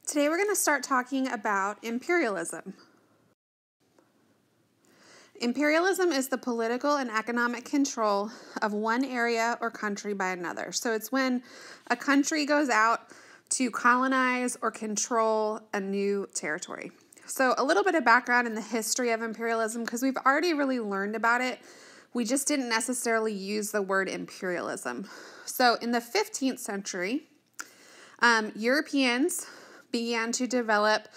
Today we're going to start talking about imperialism. Imperialism is the political and economic control of one area or country by another. So it's when a country goes out to colonize or control a new territory. So a little bit of background in the history of imperialism, because we've already really learned about it. We just didn't necessarily use the word imperialism. So in the 15th century, Europeans began to develop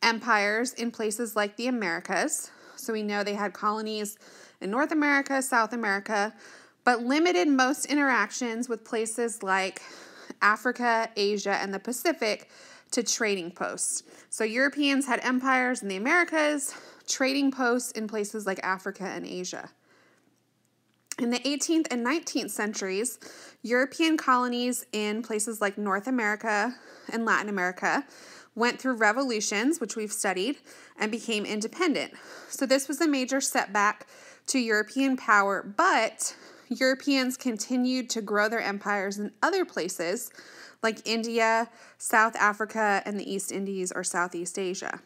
empires in places like the Americas. So we know they had colonies in North America, South America, but limited most interactions with places like Africa, Asia, and the Pacific to trading posts. So Europeans had empires in the Americas, trading posts in places like Africa and Asia. In the 18th and 19th centuries, European colonies in places like North America and Latin America went through revolutions, which we've studied, and became independent. So this was a major setback to European power, but Europeans continued to grow their empires in other places like India, South Africa, and the East Indies or Southeast Asia.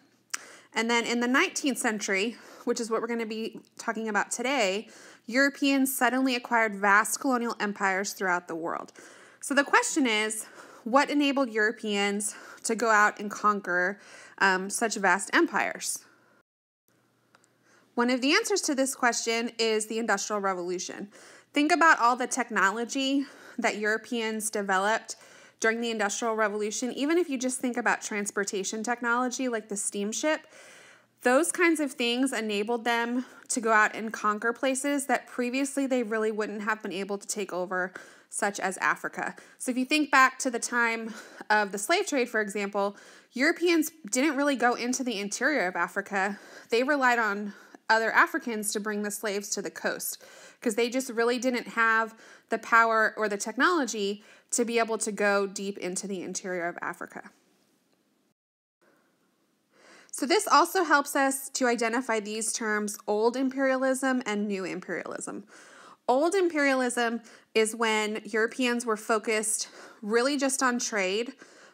And then in the 19th century, which is what we're going to be talking about today, Europeans suddenly acquired vast colonial empires throughout the world. So the question is, what enabled Europeans to go out and conquer such vast empires? One of the answers to this question is the Industrial Revolution. Think about all the technology that Europeans developed during the Industrial Revolution. Even if you just think about transportation technology like the steamship, those kinds of things enabled them to go out and conquer places that previously they really wouldn't have been able to take over, such as Africa. So if you think back to the time of the slave trade, for example, Europeans didn't really go into the interior of Africa. They relied on other Africans to bring the slaves to the coast because they just really didn't have the power or the technology to be able to go deep into the interior of Africa. So this also helps us to identify these terms, old imperialism and new imperialism. Old imperialism is when Europeans were focused really just on trade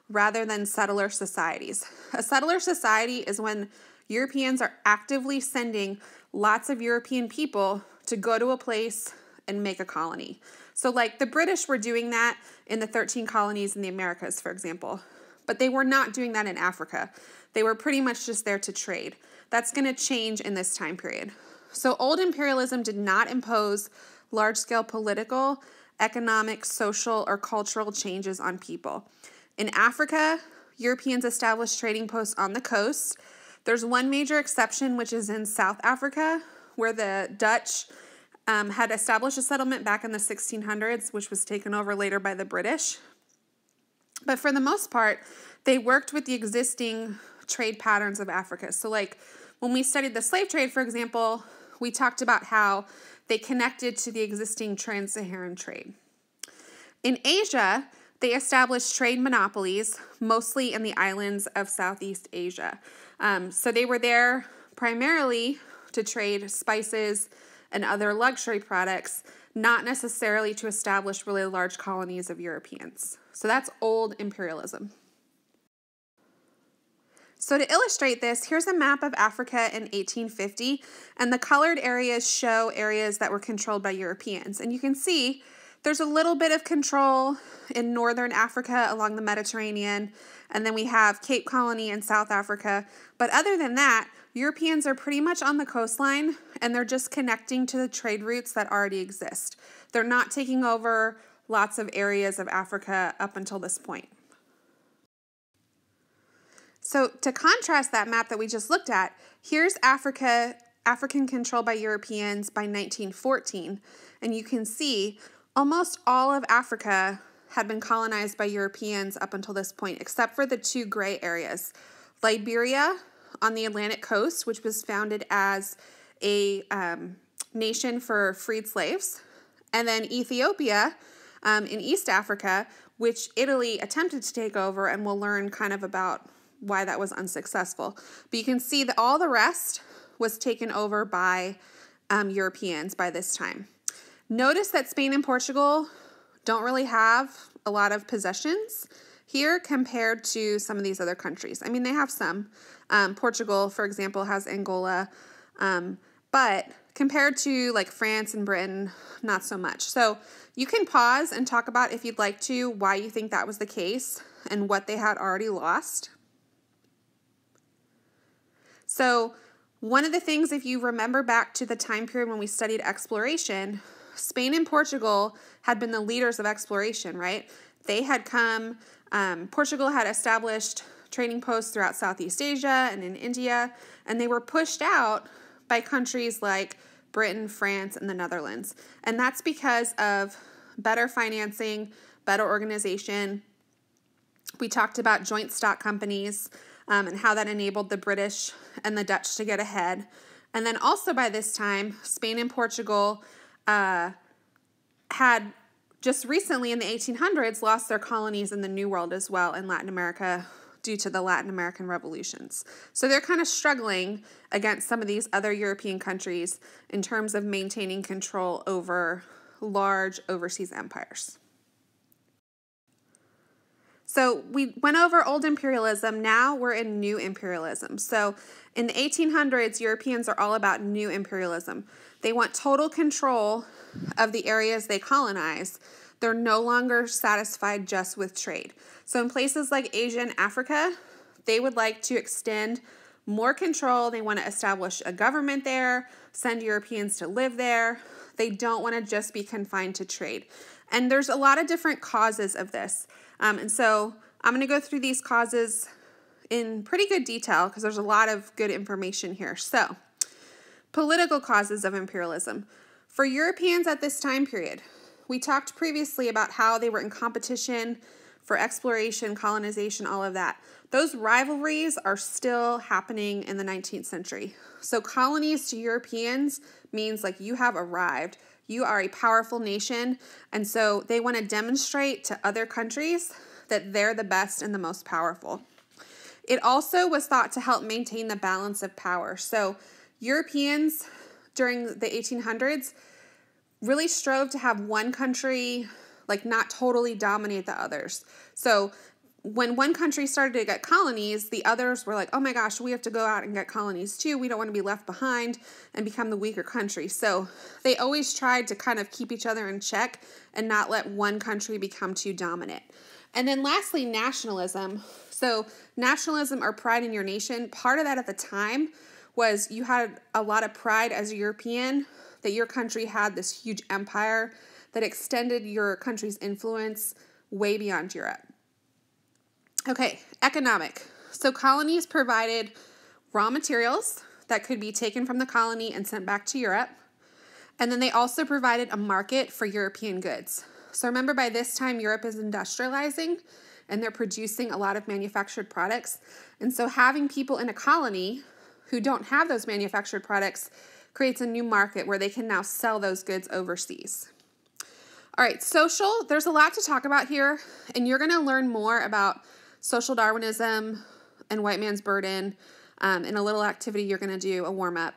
rather than settler societies. A settler society is when Europeans are actively sending lots of European people to go to a place and make a colony. So like the British were doing that in the 13 colonies in the Americas, for example, but they were not doing that in Africa. They were pretty much just there to trade. That's going to change in this time period. So old imperialism did not impose large-scale political, economic, social, or cultural changes on people. In Africa, Europeans established trading posts on the coast. There's one major exception, which is in South Africa, where the Dutch had established a settlement back in the 1600s, which was taken over later by the British. But for the most part, they worked with the existing trade patterns of Africa. So like when we studied the slave trade, for example, we talked about how they connected to the existing trans-Saharan trade. In Asia, they established trade monopolies, mostly in the islands of Southeast Asia. So they were there primarily to trade spices and other luxury products, not necessarily to establish really large colonies of Europeans. So that's old imperialism. So to illustrate this, here's a map of Africa in 1850, and the colored areas show areas that were controlled by Europeans. And you can see there's a little bit of control in northern Africa along the Mediterranean, and then we have Cape Colony in South Africa. But other than that, Europeans are pretty much on the coastline, and they're just connecting to the trade routes that already exist. They're not taking over lots of areas of Africa up until this point. So to contrast that map that we just looked at, here's African control by Europeans by 1914. And you can see almost all of Africa had been colonized by Europeans up until this point, except for the two gray areas. Liberia on the Atlantic coast, which was founded as a nation for freed slaves, and then Ethiopia in East Africa, which Italy attempted to take over, and we'll learn kind of about why that was unsuccessful. But you can see that all the rest was taken over by Europeans by this time. Notice that Spain and Portugal don't really have a lot of possessions here compared to some of these other countries. I mean, they have some. Portugal, for example, has Angola, but compared to like France and Britain, not so much. So you can pause and talk about, if you'd like to, why you think that was the case and what they had already lost. So one of the things, if you remember back to the time period when we studied exploration, Spain and Portugal had been the leaders of exploration, right? They had come, Portugal had established trading posts throughout Southeast Asia and in India, and they were pushed out by countries like Britain, France, and the Netherlands. And that's because of better financing, better organization. We talked about joint stock companies and how that enabled the British and the Dutch to get ahead. And then also by this time, Spain and Portugal had just recently in the 1800s lost their colonies in the New World as well in Latin America due to the Latin American revolutions. So they're kind of struggling against some of these other European countries in terms of maintaining control over large overseas empires. So we went over old imperialism. Now we're in new imperialism. So in the 1800s, Europeans are all about new imperialism. They want total control of the areas they colonize. They're no longer satisfied just with trade. So in places like Asia and Africa, they would like to extend more control. They want to establish a government there, send Europeans to live there. They don't want to just be confined to trade. And there's a lot of different causes of this. And so I'm going to go through these causes in pretty good detail because there's a lot of good information here. So, political causes of imperialism. For Europeans at this time period, we talked previously about how they were in competition for exploration, colonization, all of that. Those rivalries are still happening in the 19th century. So colonies to Europeans means like you have arrived. You are a powerful nation, and so they want to demonstrate to other countries that they're the best and the most powerful. It also was thought to help maintain the balance of power. So Europeans during the 1800s really strove to have one country like not totally dominate the others. So when one country started to get colonies, the others were like, oh my gosh, we have to go out and get colonies too. We don't want to be left behind and become the weaker country. So they always tried to kind of keep each other in check and not let one country become too dominant. And then lastly, nationalism. So nationalism or pride in your nation, part of that at the time was you had a lot of pride as a European that your country had this huge empire that extended your country's influence way beyond Europe. Okay, economic. So colonies provided raw materials that could be taken from the colony and sent back to Europe. And then they also provided a market for European goods. So remember, by this time, Europe is industrializing and they're producing a lot of manufactured products. And so having people in a colony who don't have those manufactured products creates a new market where they can now sell those goods overseas. All right, social, there's a lot to talk about here, and you're going to learn more about social Darwinism and white man's burden in a little activity you're going to do, a warm-up.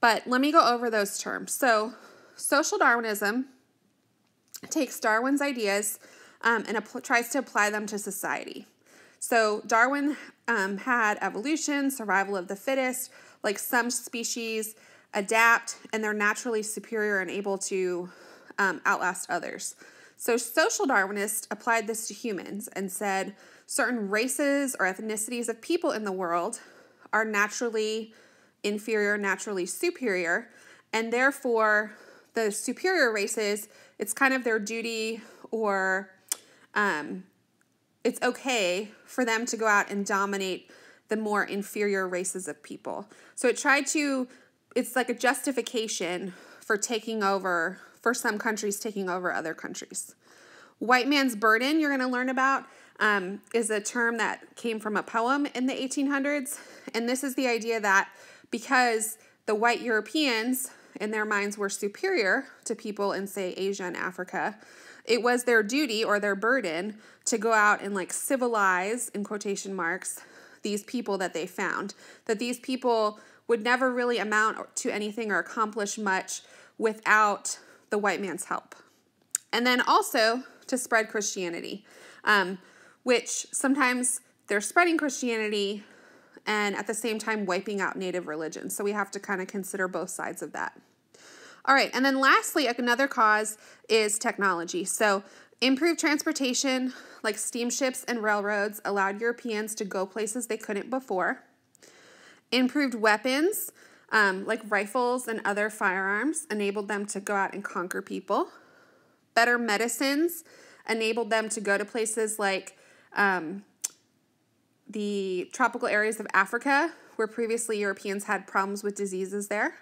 But let me go over those terms. So social Darwinism takes Darwin's ideas and tries to apply them to society. So Darwin had evolution, survival of the fittest, like some species adapt and they're naturally superior and able to outlast others. So social Darwinists applied this to humans and said certain races or ethnicities of people in the world are naturally inferior, naturally superior, and therefore the superior races, it's kind of their duty or it's okay for them to go out and dominate the more inferior races of people. So it's like a justification for taking over, for some countries taking over other countries. White man's burden, you're going to learn about, is a term that came from a poem in the 1800s. And this is the idea that because the white Europeans, in their minds, were superior to people in, say, Asia and Africa, it was their duty or their burden to go out and like civilize, in quotation marks, these people that they found. That these people would never really amount to anything or accomplish much without the white man's help. And then also to spread Christianity. which sometimes they're spreading Christianity and at the same time wiping out native religions. So we have to kind of consider both sides of that. All right, and then lastly, another cause is technology. So improved transportation, like steamships and railroads, allowed Europeans to go places they couldn't before. Improved weapons, like rifles and other firearms, enabled them to go out and conquer people. Better medicines enabled them to go to places like the tropical areas of Africa, where previously Europeans had problems with diseases there.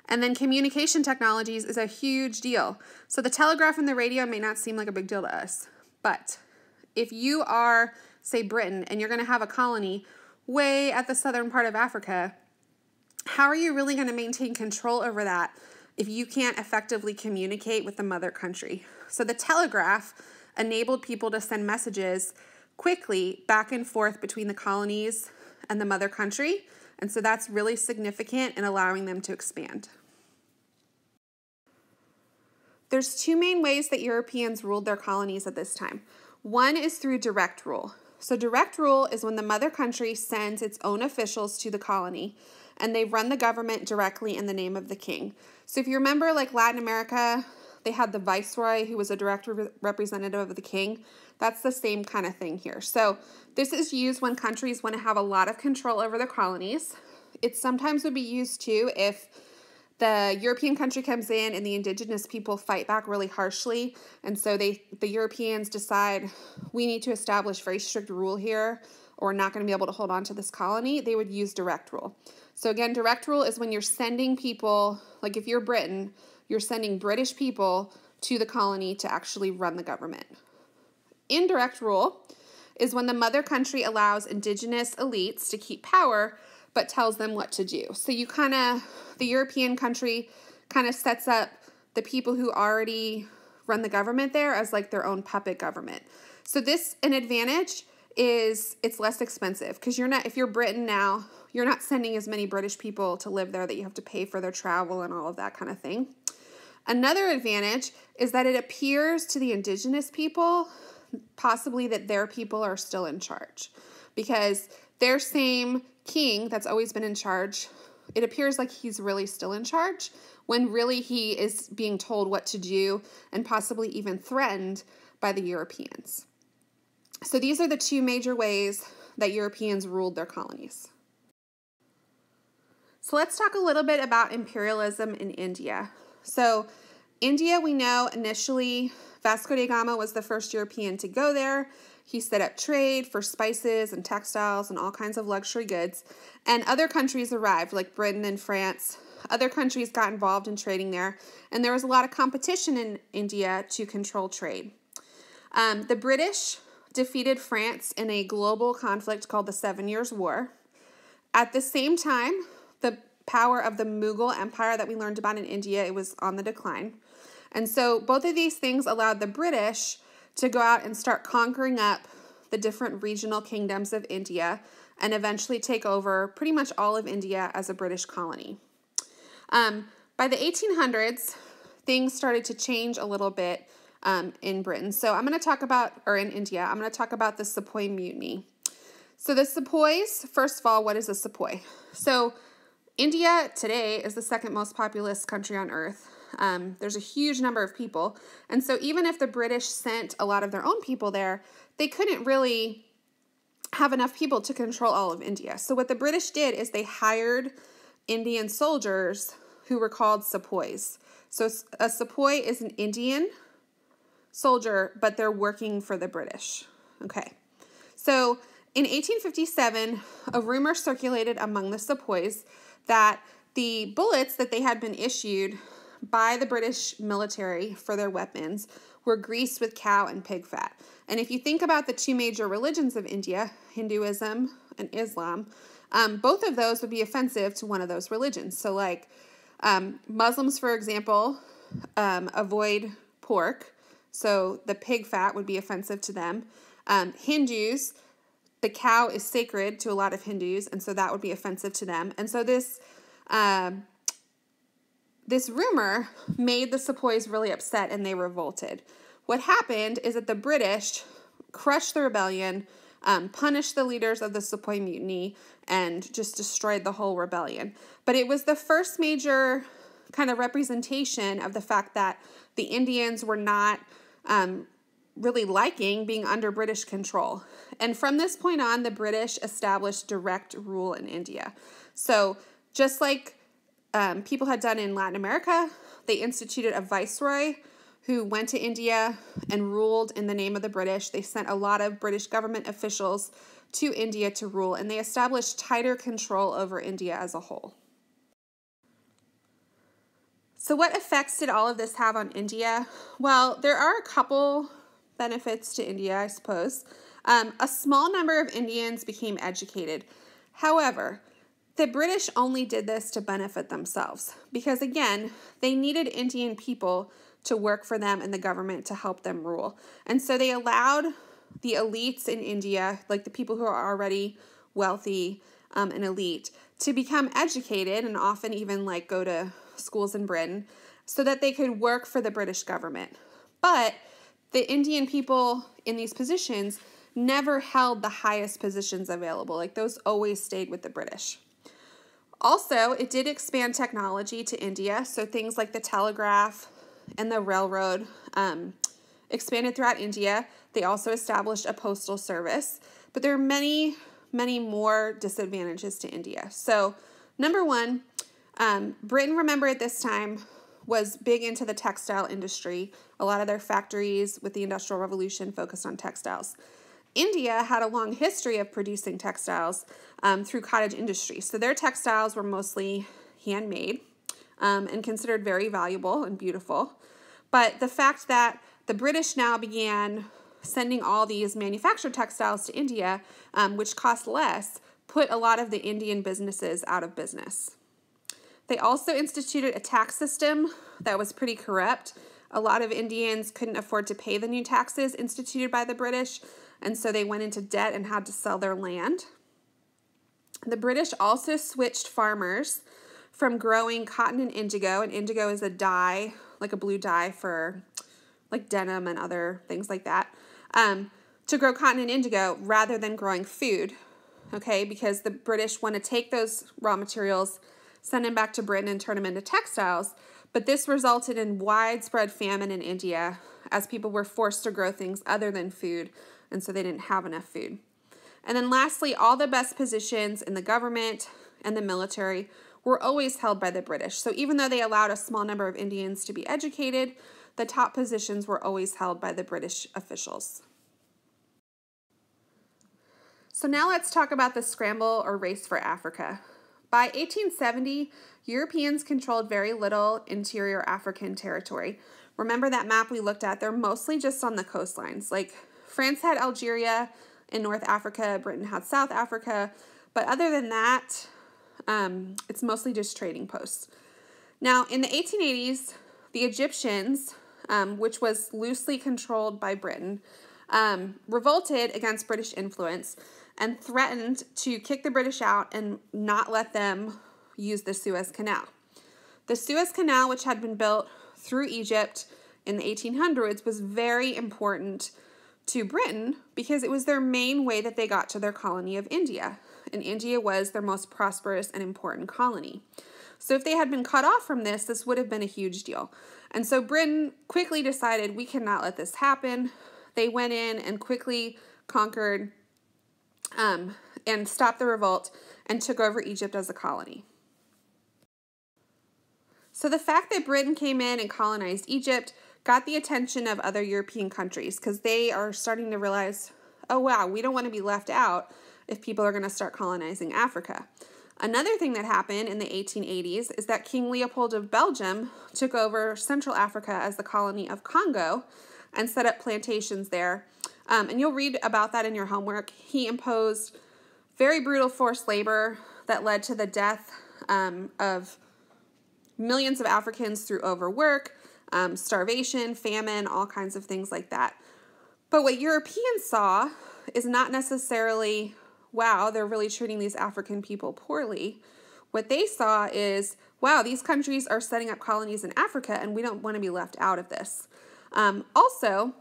And then communication technologies is a huge deal. So the telegraph and the radio may not seem like a big deal to us, but if you are, say, Britain, and you're going to have a colony way at the southern part of Africa, how are you really going to maintain control over that if you can't effectively communicate with the mother country? So the telegraph enabled people to send messages quickly back and forth between the colonies and the mother country, and so that's really significant in allowing them to expand. There's two main ways that Europeans ruled their colonies at this time. One is through direct rule. So direct rule is when the mother country sends its own officials to the colony and they run the government directly in the name of the king. So if you remember, like Latin America, they had the viceroy who was a direct representative of the king. That's the same kind of thing here. So this is used when countries want to have a lot of control over the colonies. It sometimes would be used too if the European country comes in and the indigenous people fight back really harshly, and so the Europeans decide we need to establish very strict rule here or we're not going to be able to hold on to this colony. They would use direct rule. So again, direct rule is when you're sending people, like if you're Britain, you're sending British people to the colony to actually run the government. Indirect rule is when the mother country allows indigenous elites to keep power but tells them what to do. So the European country kind of sets up the people who already run the government there as like their own puppet government. So an advantage is it's less expensive because if you're Britain now, you're not sending as many British people to live there that you have to pay for their travel and all of that kind of thing. Another advantage is that it appears to the indigenous people possibly that their people are still in charge because their same king that's always been in charge, it appears like he's really still in charge when really he is being told what to do and possibly even threatened by the Europeans. So these are the two major ways that Europeans ruled their colonies. So let's talk a little bit about imperialism in India. So India, we know initially Vasco da Gama was the first European to go there. He set up trade for spices and textiles and all kinds of luxury goods. And other countries arrived, like Britain and France. Other countries got involved in trading there. And there was a lot of competition in India to control trade. The British defeated France in a global conflict called the 7 Years' War. At the same time, the power of the Mughal Empire that we learned about in India, it was on the decline. And so both of these things allowed the British to go out and start conquering up the different regional kingdoms of India and eventually take over pretty much all of India as a British colony. By the 1800s, things started to change a little bit in Britain. So I'm going to talk about, or in India, I'm going to talk about the Sepoy Mutiny. So the Sepoys, first of all, what is a Sepoy? So India today is the second most populous country on earth. There's a huge number of people. And so even if the British sent a lot of their own people there, they couldn't really have enough people to control all of India. So what the British did is they hired Indian soldiers who were called sepoys. So a sepoy is an Indian soldier, but they're working for the British. Okay. So in 1857, a rumor circulated among the sepoys that the bullets that they had been issued by the British military for their weapons were greased with cow and pig fat. And if you think about the two major religions of India, Hinduism and Islam, both of those would be offensive to one of those religions. So like Muslims, for example, avoid pork, so the pig fat would be offensive to them. Hindus, the cow is sacred to a lot of Hindus, and so that would be offensive to them. And so this rumor made the sepoys really upset, and they revolted. What happened is that the British crushed the rebellion, punished the leaders of the Sepoy Mutiny, and just destroyed the whole rebellion. But it was the first major kind of representation of the fact that the Indians were not really liking being under British control. And from this point on, the British established direct rule in India. So just like people had done in Latin America, they instituted a viceroy who went to India and ruled in the name of the British. They sent a lot of British government officials to India to rule, and they established tighter control over India as a whole. So what effects did all of this have on India? Well, there are a couple benefits to India, I suppose. A small number of Indians became educated. However, the British only did this to benefit themselves because, again, they needed Indian people to work for them and the government to help them rule. And so they allowed the elites in India, like the people who are already wealthy and elite, to become educated and often even like go to schools in Britain so that they could work for the British government. But the Indian people in these positions never held the highest positions available. Like those always stayed with the British. Also, it did expand technology to India. So things like the telegraph and the railroad expanded throughout India. They also established a postal service. But there are many, many more disadvantages to India. So number one, Britain, remember at this time, was big into the textile industry. A lot of their factories with the Industrial Revolution focused on textiles. India had a long history of producing textiles through cottage industry. So their textiles were mostly handmade and considered very valuable and beautiful. But the fact that the British now began sending all these manufactured textiles to India, which cost less, put a lot of the Indian businesses out of business. They also instituted a tax system that was pretty corrupt. A lot of Indians couldn't afford to pay the new taxes instituted by the British, and so they went into debt and had to sell their land. The British also switched farmers from growing cotton and indigo is a dye, like a blue dye for like denim and other things like that, to grow cotton and indigo rather than growing food, okay, because the British want to take those raw materials, send them back to Britain and turn them into textiles, but this resulted in widespread famine in India as people were forced to grow things other than food, and so they didn't have enough food. And then lastly, all the best positions in the government and the military were always held by the British. So even though they allowed a small number of Indians to be educated, the top positions were always held by the British officials. So now let's talk about the scramble or race for Africa. By 1870, Europeans controlled very little interior African territory. Remember that map we looked at? They're mostly just on the coastlines. Like France had Algeria in North Africa, Britain had South Africa, but other than that, it's mostly just trading posts. Now, in the 1880s, the Egyptians, which was loosely controlled by Britain, revolted against British influence and threatened to kick the British out and not let them use the Suez Canal. The Suez Canal, which had been built through Egypt in the 1800s, was very important to Britain because it was their main way that they got to their colony of India. And India was their most prosperous and important colony. So if they had been cut off from this would have been a huge deal. And so Britain quickly decided we cannot let this happen. They went in and quickly conquered and stopped the revolt and took over Egypt as a colony. So the fact that Britain came in and colonized Egypt got the attention of other European countries because they are starting to realize, oh wow, we don't want to be left out if people are going to start colonizing Africa. Another thing that happened in the 1880s is that King Leopold of Belgium took over Central Africa as the colony of Congo and set up plantations there. And you'll read about that in your homework. He imposed very brutal forced labor that led to the death of millions of Africans through overwork, starvation, famine, all kinds of things like that. But what Europeans saw is not necessarily, wow, they're really treating these African people poorly. What they saw is, wow, these countries are setting up colonies in Africa and we don't want to be left out of this. Also,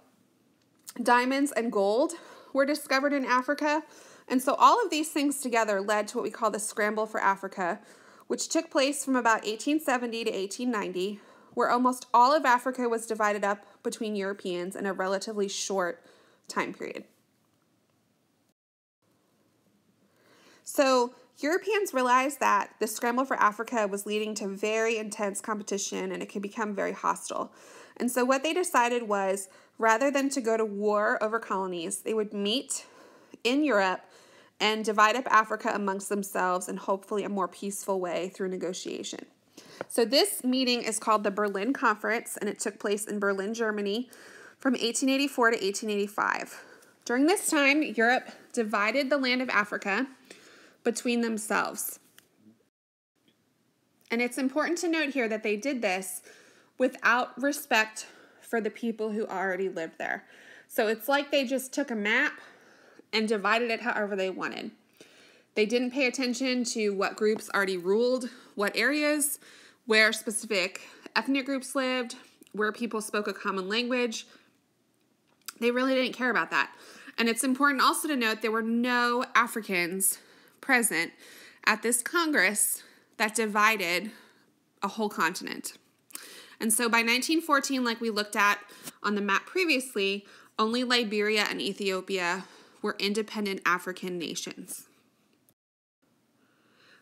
diamonds and gold were discovered in Africa. And so all of these things together led to what we call the Scramble for Africa, which took place from about 1870 to 1890, where almost all of Africa was divided up between Europeans in a relatively short time period. So Europeans realized that the scramble for Africa was leading to very intense competition and it could become very hostile. And so what they decided was, rather than to go to war over colonies, they would meet in Europe and divide up Africa amongst themselves in hopefully a more peaceful way through negotiation. So this meeting is called the Berlin Conference, and it took place in Berlin, Germany from 1884 to 1885. During this time, Europe divided the land of Africa between themselves. And it's important to note here that they did this without respect for the people who already lived there. So it's like they just took a map and divided it however they wanted. They didn't pay attention to what groups already ruled what areas, where specific ethnic groups lived, where people spoke a common language. They really didn't care about that. And it's important also to note there were no Africans present at this Congress that divided a whole continent. And so by 1914, like we looked at on the map previously, only Liberia and Ethiopia were independent African nations.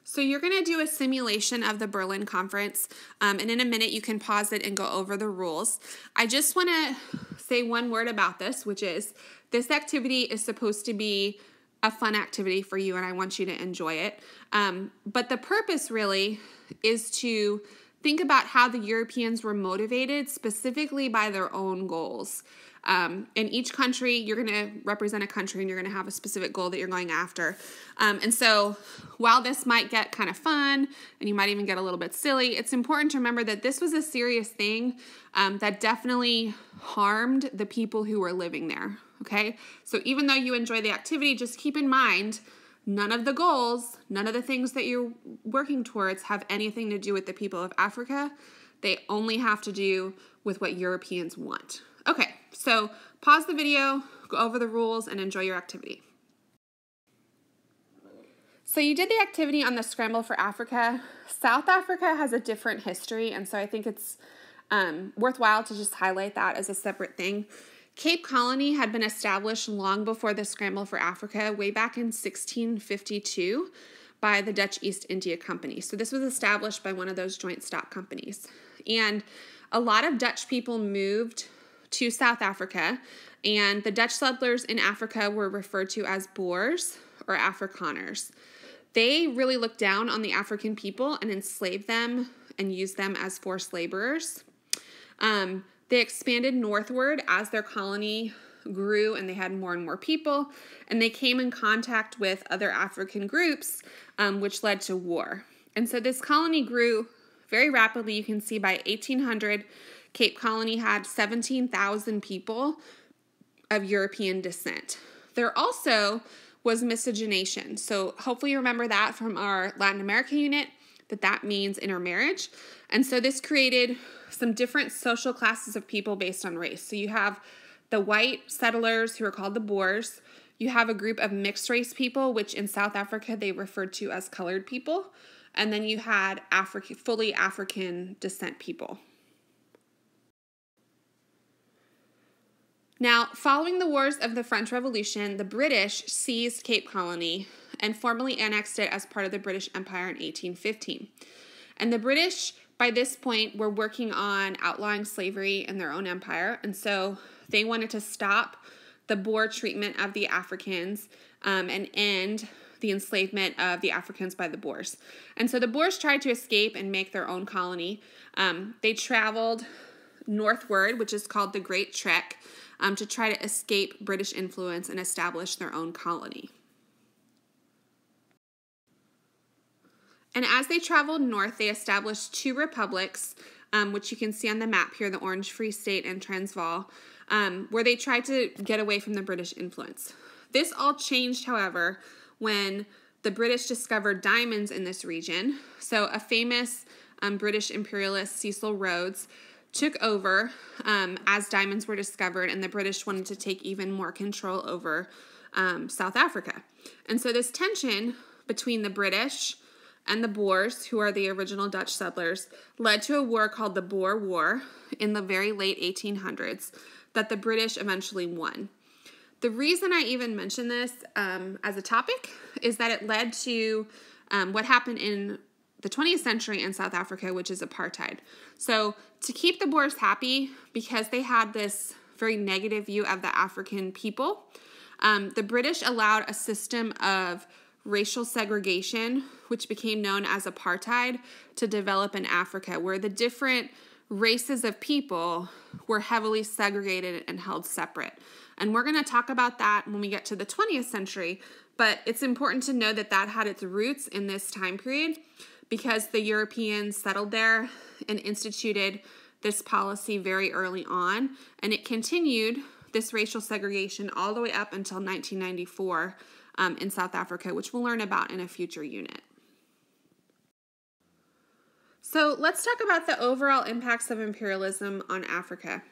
So you're going to do a simulation of the Berlin Conference, and in a minute you can pause it and go over the rules. I just want to say one word about this, which is this activity is supposed to be a fun activity for you, and I want you to enjoy it. But the purpose really is to think about how the Europeans were motivated specifically by their own goals. In each country, you're going to represent a country and you're going to have a specific goal that you're going after. And so while this might get kind of fun and you might even get a little bit silly, it's important to remember that this was a serious thing that definitely harmed the people who were living there. Okay, so even though you enjoy the activity, just keep in mind none of the goals, none of the things that you're working towards have anything to do with the people of Africa. They only have to do with what Europeans want. Okay, so pause the video, go over the rules, and enjoy your activity. So you did the activity on the Scramble for Africa. South Africa has a different history, and so I think it's worthwhile to just highlight that as a separate thing. Cape Colony had been established long before the Scramble for Africa, way back in 1652 by the Dutch East India Company. So this was established by one of those joint stock companies. And a lot of Dutch people moved to South Africa, and the Dutch settlers in Africa were referred to as Boers or Afrikaners. They really looked down on the African people and enslaved them and used them as forced laborers. They expanded northward as their colony grew and they had more and more people, and they came in contact with other African groups, which led to war. And so this colony grew very rapidly. You can see by 1800, Cape Colony had 17,000 people of European descent. There also was miscegenation. So hopefully you remember that from our Latin America unit, that means intermarriage. And so this created some different social classes of people based on race. So you have the white settlers who are called the Boers. You have a group of mixed race people, which in South Africa they referred to as colored people. And then you had fully African descent people. Now, following the wars of the French Revolution, the British seized Cape Colony and formally annexed it as part of the British Empire in 1815. And the British, by this point, were working on outlawing slavery in their own empire, and so they wanted to stop the Boer treatment of the Africans and end the enslavement of the Africans by the Boers. And so the Boers tried to escape and make their own colony. They traveled northward, which is called the Great Trek, to try to escape British influence and establish their own colony. And as they traveled north, they established two republics, which you can see on the map here, the Orange Free State and Transvaal, where they tried to get away from the British influence. This all changed, however, when the British discovered diamonds in this region. So a famous British imperialist, Cecil Rhodes, took over as diamonds were discovered, and the British wanted to take even more control over South Africa. And so this tension between the British and the Boers, who are the original Dutch settlers, led to a war called the Boer War in the very late 1800s that the British eventually won. The reason I even mention this as a topic is that it led to what happened in the 20th century in South Africa, which is apartheid. So to keep the Boers happy, because they had this very negative view of the African people, the British allowed a system of racial segregation, which became known as apartheid, to develop in Africa, where the different races of people were heavily segregated and held separate. And we're going to talk about that when we get to the 20th century, but it's important to know that that had its roots in this time period because the Europeans settled there and instituted this policy very early on, and it continued this racial segregation all the way up until 1994 in South Africa, which we'll learn about in a future unit. So let's talk about the overall impacts of imperialism on Africa.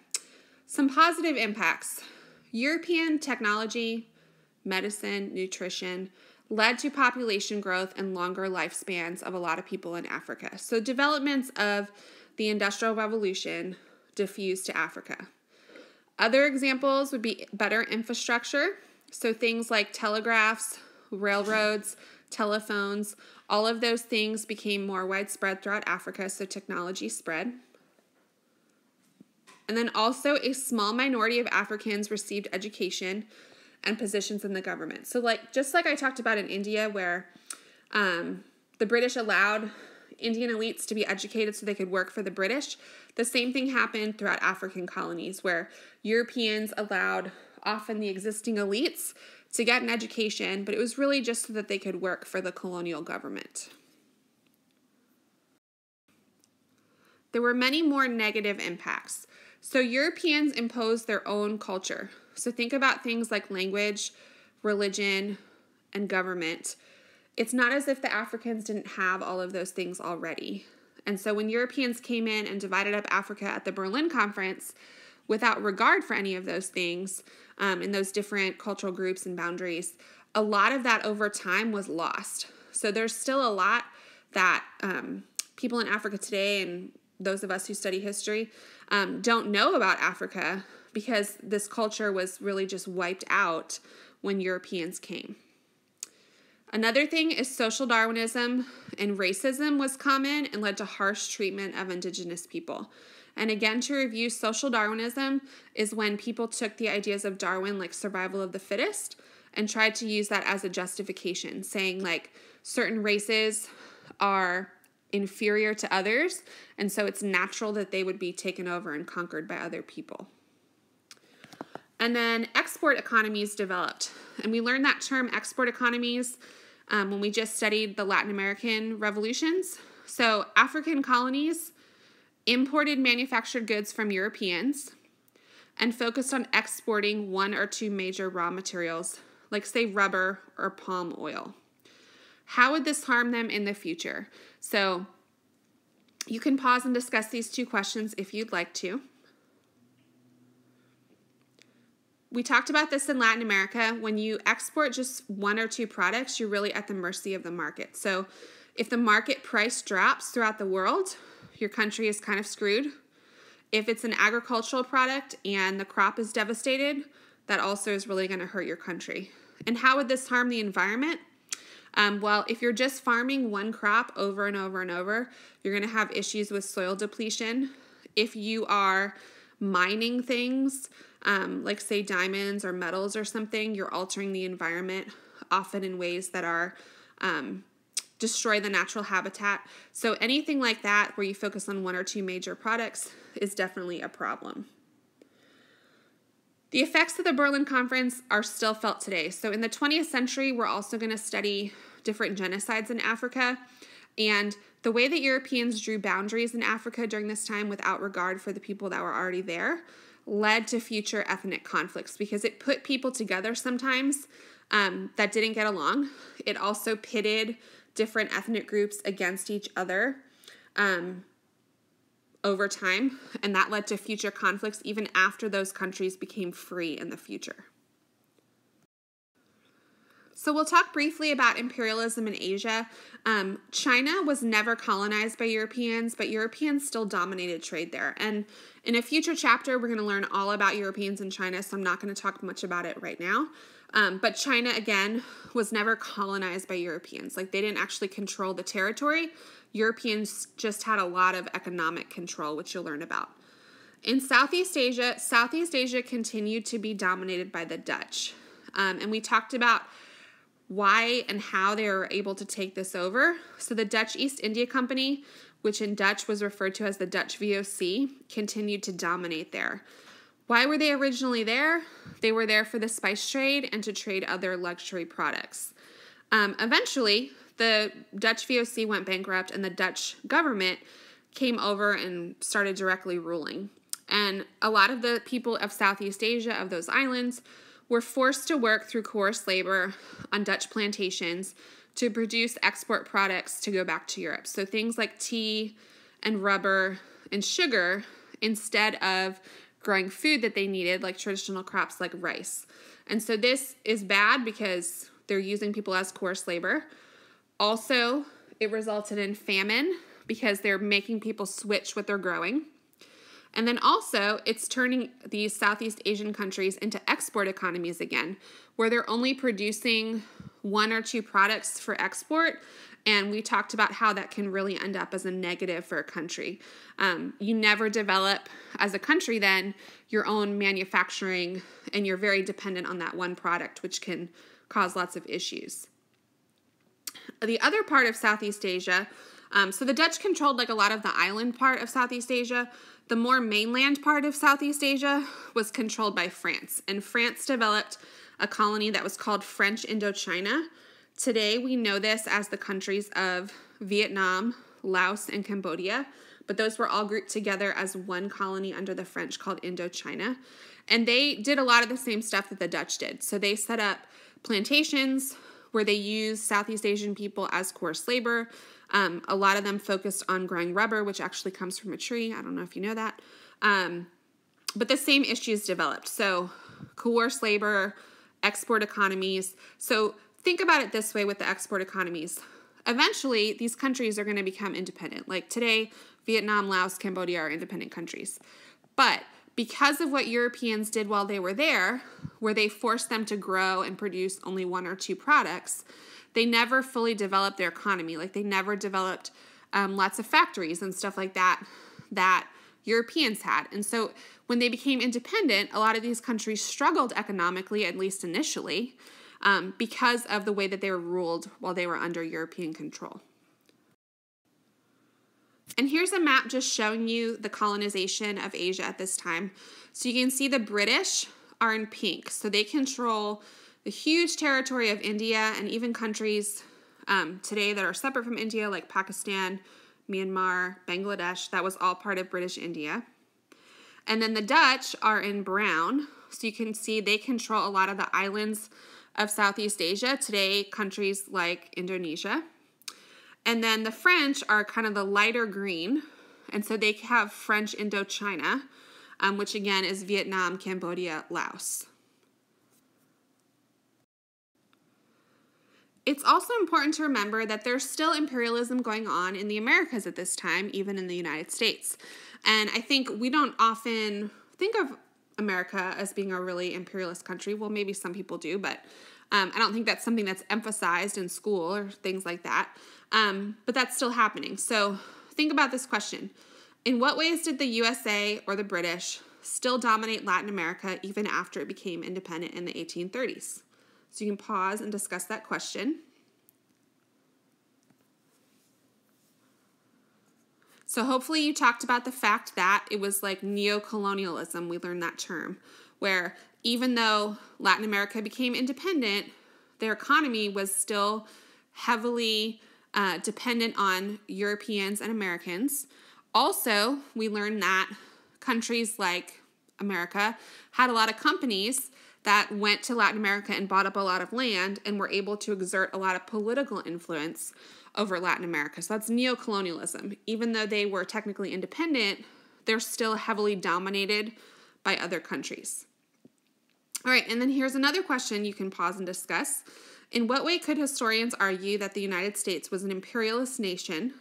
Some positive impacts. European technology, medicine, nutrition led to population growth and longer lifespans of a lot of people in Africa. So developments of the Industrial Revolution diffused to Africa. Other examples would be better infrastructure. So things like telegraphs, railroads, telephones, all of those things became more widespread throughout Africa, so technology spread. And then also a small minority of Africans received education and positions in the government. So just like I talked about in India, where the British allowed Indian elites to be educated so they could work for the British, the same thing happened throughout African colonies, where Europeans allowed often the existing elites to get an education, but it was really just so that they could work for the colonial government. There were many more negative impacts. So Europeans imposed their own culture. So think about things like language, religion, and government. It's not as if the Africans didn't have all of those things already. And so when Europeans came in and divided up Africa at the Berlin Conference, without regard for any of those things in those different cultural groups and boundaries, a lot of that over time was lost. So there's still a lot that people in Africa today and those of us who study history don't know about Africa because this culture was really just wiped out when Europeans came. Another thing is social Darwinism and racism was common and led to harsh treatment of indigenous people. And again, to review, social Darwinism is when people took the ideas of Darwin, like survival of the fittest, and tried to use that as a justification, saying like certain races are inferior to others, and so it's natural that they would be taken over and conquered by other people. And then export economies developed. And we learned that term export economies when we just studied the Latin American revolutions. So African colonies imported manufactured goods from Europeans and focused on exporting one or two major raw materials, like say rubber or palm oil. How would this harm them in the future? So you can pause and discuss these two questions if you'd like to. We talked about this in Latin America. When you export just one or two products, you're really at the mercy of the market. So if the market price drops throughout the world, your country is kind of screwed. If it's an agricultural product and the crop is devastated, that also is really going to hurt your country. And how would this harm the environment? Well, if you're just farming one crop over and over and over, you're going to have issues with soil depletion. If you are mining things, like say diamonds or metals or something, you're altering the environment, often in ways that are destroy the natural habitat. So anything like that where you focus on one or two major products is definitely a problem. The effects of the Berlin Conference are still felt today. So in the 20th century, we're also going to study different genocides in Africa. And the way that Europeans drew boundaries in Africa during this time without regard for the people that were already there led to future ethnic conflicts because it put people together sometimes that didn't get along. It also pitted different ethnic groups against each other over time, and that led to future conflicts even after those countries became free in the future. So we'll talk briefly about imperialism in Asia. China was never colonized by Europeans, but Europeans still dominated trade there. And in a future chapter, we're going to learn all about Europeans and China, so I'm not going to talk much about it right now. But China, again, was never colonized by Europeans. Like, they didn't actually control the territory. Europeans just had a lot of economic control, which you'll learn about. In Southeast Asia continued to be dominated by the Dutch. And we talked about why and how they were able to take this over. So the Dutch East India Company, which in Dutch was referred to as the Dutch VOC, continued to dominate there. Why were they originally there? They were there for the spice trade and to trade other luxury products. Eventually, the Dutch VOC went bankrupt and the Dutch government came over and started directly ruling. And a lot of the people of Southeast Asia, of those islands, were forced to work through coerced labor on Dutch plantations to produce export products to go back to Europe. So things like tea and rubber and sugar, instead of growing food that they needed, like traditional crops like rice. And so this is bad because they're using people as coerced labor. Also, it resulted in famine because they're making people switch what they're growing. And then also, it's turning these Southeast Asian countries into export economies again, where they're only producing one or two products for export. And we talked about how that can really end up as a negative for a country. You never develop, as a country then, your own manufacturing, and you're very dependent on that one product, which can cause lots of issues. The other part of Southeast Asia, so the Dutch controlled like a lot of the island part of Southeast Asia. The more mainland part of Southeast Asia was controlled by France, and France developed a colony that was called French Indochina. Today, we know this as the countries of Vietnam, Laos, and Cambodia, but those were all grouped together as one colony under the French called Indochina. And they did a lot of the same stuff that the Dutch did. So they set up plantations where they used Southeast Asian people as coerced labor. A lot of them focused on growing rubber, which actually comes from a tree. I don't know if you know that. But the same issues developed. So coerced labor, export economies. So think about it this way with the export economies. Eventually, these countries are going to become independent. Like today, Vietnam, Laos, Cambodia are independent countries. But because of what Europeans did while they were there, where they forced them to grow and produce only one or two products, they never fully developed their economy. Like they never developed lots of factories and stuff like that that Europeans had. And so when they became independent, a lot of these countries struggled economically, at least initially, because of the way that they were ruled while they were under European control. And here's a map just showing you the colonization of Asia at this time. So you can see the British are in pink. So they control the huge territory of India and even countries today that are separate from India, like Pakistan, Myanmar, Bangladesh. That was all part of British India. And then the Dutch are in brown. So you can see they control a lot of the islands of Southeast Asia, today countries like Indonesia. And then the French are kind of the lighter green, and so they have French Indochina, which again is Vietnam, Cambodia, Laos. It's also important to remember that there's still imperialism going on in the Americas at this time, even in the United States. And I think we don't often think of America as being a really imperialist country. Well, maybe some people do, but I don't think that's something that's emphasized in school or things like that. But that's still happening. So think about this question. In what ways did the USA or the British still dominate Latin America even after it became independent in the 1830s? So you can pause and discuss that question. So hopefully you talked about the fact that it was like neo-colonialism, we learned that term, where even though Latin America became independent, their economy was still heavily dependent on Europeans and Americans. Also, we learned that countries like America had a lot of companies that went to Latin America and bought up a lot of land and were able to exert a lot of political influence over Latin America. So that's neo-colonialism. Even though they were technically independent, they're still heavily dominated by other countries. All right, and then here's another question you can pause and discuss. In what way could historians argue that the United States was an imperialist nation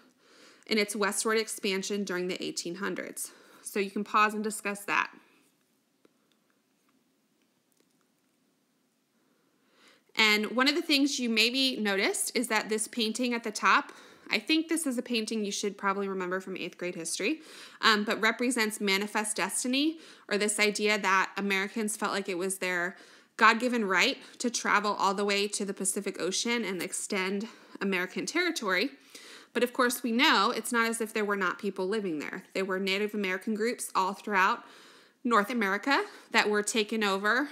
in its westward expansion during the 1800s? So you can pause and discuss that. And one of the things you maybe noticed is that this painting at the top, I think this is a painting you should probably remember from 8th grade history, but represents manifest destiny, or this idea that Americans felt like it was their God-given right to travel all the way to the Pacific Ocean and extend American territory. But of course, we know it's not as if there were not people living there. There were Native American groups all throughout North America that were taken over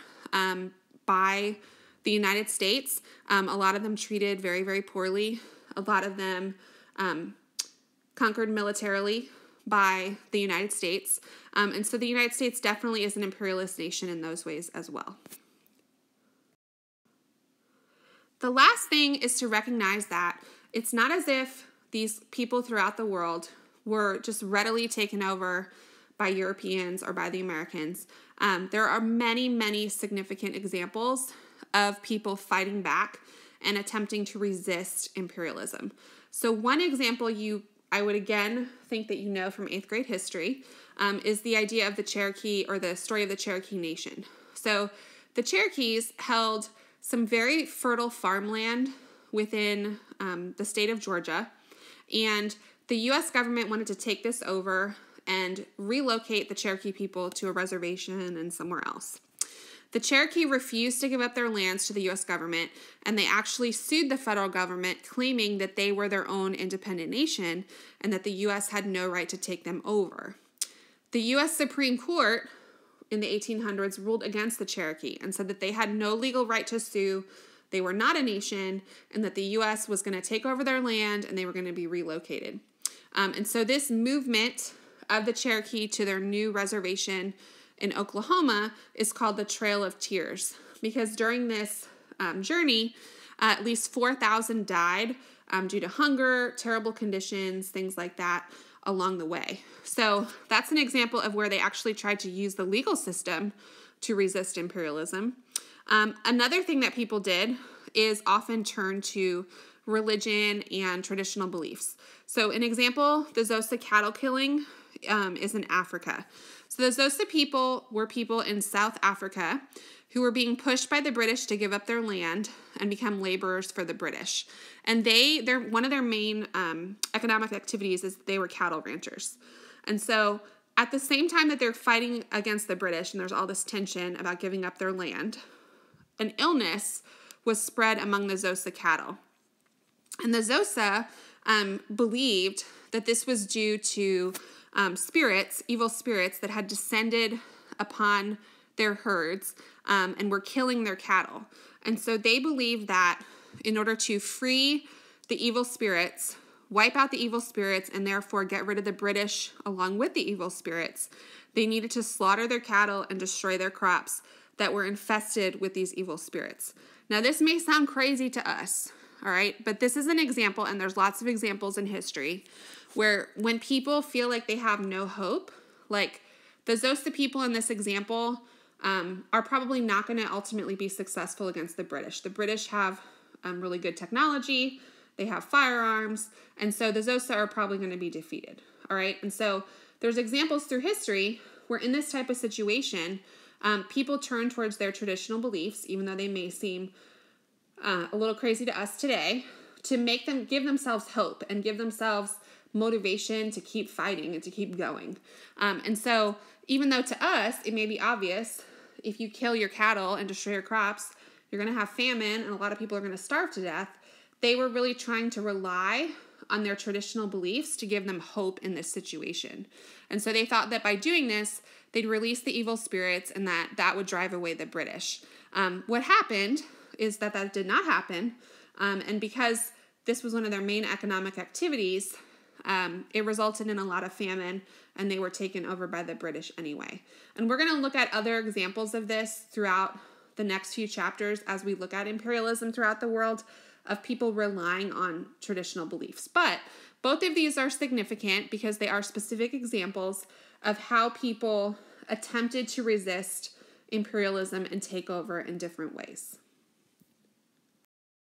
by the United States. A lot of them treated very, very poorly. A lot of them conquered militarily by the United States. And so the United States definitely is an imperialist nation in those ways as well. The last thing is to recognize that it's not as if these people throughout the world were just readily taken over by Europeans or by the Americans. There are many, many significant examples of people fighting back and attempting to resist imperialism. So one example I would again think that you know from 8th grade history is the idea of the Cherokee, or the story of the Cherokee Nation. So the Cherokees held some very fertile farmland within the state of Georgia, and the U.S. government wanted to take this over and relocate the Cherokee people to a reservation and somewhere else. The Cherokee refused to give up their lands to the U.S. government, and they actually sued the federal government, claiming that they were their own independent nation and that the U.S. had no right to take them over. The U.S. Supreme Court in the 1800s ruled against the Cherokee and said that they had no legal right to sue, they were not a nation, and that the U.S. was going to take over their land and they were going to be relocated. And so this movement of the Cherokee to their new reservation in Oklahoma is called the Trail of Tears, because during this journey, at least 4,000 died due to hunger, terrible conditions, things like that along the way. So that's an example of where they actually tried to use the legal system to resist imperialism. Another thing that people did is often turn to religion and traditional beliefs. So an example, the Xhosa cattle killing is in Africa. So the Xhosa people were people in South Africa who were being pushed by the British to give up their land and become laborers for the British. And they're one of their main economic activities is they were cattle ranchers. And so at the same time that they're fighting against the British and there's all this tension about giving up their land, an illness was spread among the Xhosa cattle. And the Xhosa believed that this was due to evil spirits that had descended upon their herds and were killing their cattle. And so they believed that in order to free the evil spirits, wipe out the evil spirits, and therefore get rid of the British along with the evil spirits, they needed to slaughter their cattle and destroy their crops that were infested with these evil spirits. Now, this may sound crazy to us, all right, but this is an example, and there's lots of examples in history where when people feel like they have no hope, like the Xhosa people in this example are probably not going to ultimately be successful against the British. The British have really good technology, they have firearms, and so the Xhosa are probably going to be defeated, all right? And so there's examples through history where in this type of situation, people turn towards their traditional beliefs, even though they may seem a little crazy to us today, to make them give themselves hope and give themselves motivation to keep fighting and to keep going. And so even though to us it may be obvious, if you kill your cattle and destroy your crops, you're going to have famine and a lot of people are going to starve to death, they were really trying to rely on their traditional beliefs to give them hope in this situation. And so they thought that by doing this, they'd release the evil spirits and that would drive away the British. What happened is that did not happen. And because this was one of their main economic activities, it resulted in a lot of famine, and they were taken over by the British anyway. And we're going to look at other examples of this throughout the next few chapters as we look at imperialism throughout the world, of people relying on traditional beliefs. But both of these are significant because they are specific examples of how people attempted to resist imperialism and take over in different ways.